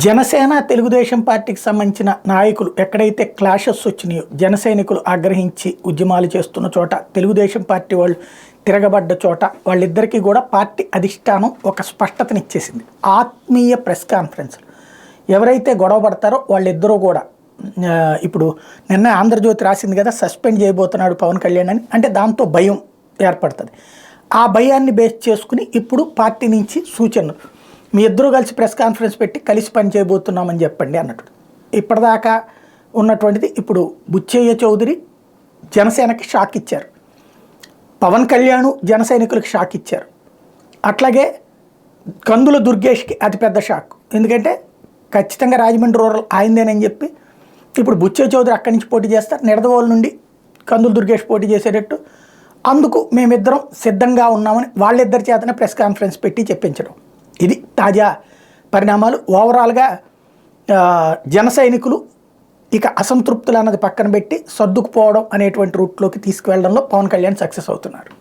జనసేన తెలుగుదేశం పార్టీకి సంబంధించిన నాయకులు ఎక్కడైతే క్లాషెస్ వచ్చినాయో జన సైనికులు ఆగ్రహించి ఉద్యమాలు చేస్తున్న చోట తెలుగుదేశం పార్టీ వాళ్ళు తిరగబడ్డ చోట వాళ్ళిద్దరికీ కూడా పార్టీ అధిష్టానం ఒక స్పష్టతనిచ్చేసింది. ఆత్మీయ ప్రెస్ కాన్ఫరెన్స్ ఎవరైతే గొడవ పడతారో వాళ్ళిద్దరూ కూడా ఇప్పుడు నిన్న ఆంధ్రజ్యోతి రాసింది కదా, సస్పెండ్ చేయబోతున్నాడు పవన్ కళ్యాణ్ అని. అంటే దాంతో భయం ఏర్పడుతుంది. ఆ భయాన్ని బేస్ చేసుకుని ఇప్పుడు పార్టీ నుంచి సూచనలు, మీ ఇద్దరు కలిసి ప్రెస్ కాన్ఫరెన్స్ పెట్టి కలిసి పని చేయబోతున్నామని చెప్పండి అన్నట్టు. ఇప్పటిదాకా ఉన్నటువంటిది ఇప్పుడు బుచ్చయ్య చౌదరి జనసేనకి షాక్ ఇచ్చారు, పవన్ కళ్యాణ్ జన సైనికులకు షాక్ ఇచ్చారు. అట్లాగే కందుల దుర్గేష్కి అతిపెద్ద షాక్, ఎందుకంటే ఖచ్చితంగా రాజమండ్రి రూరల్ ఆయిందేనని చెప్పి ఇప్పుడు బుచ్చయ్య చౌదరి అక్కడి నుంచి పోటీ చేస్తారు, నిడదవోలు నుండి కందుల దుర్గేష్ పోటీ చేసేటట్టు. అందుకు మేమిద్దరం సిద్ధంగా ఉన్నామని వాళ్ళిద్దరి చేతనే ప్రెస్ కాన్ఫరెన్స్ పెట్టి చెప్పించడం. ఇది తాజా పరిణామాలు. ఓవరాల్గా జన సైనికులు ఇక అసంతృప్తులు అన్నది పక్కన పెట్టి సర్దుకుపోవడం అనేటువంటి రూట్లోకి తీసుకువెళ్లడంలో పవన్ కళ్యాణ్ సక్సెస్ అవుతున్నారు.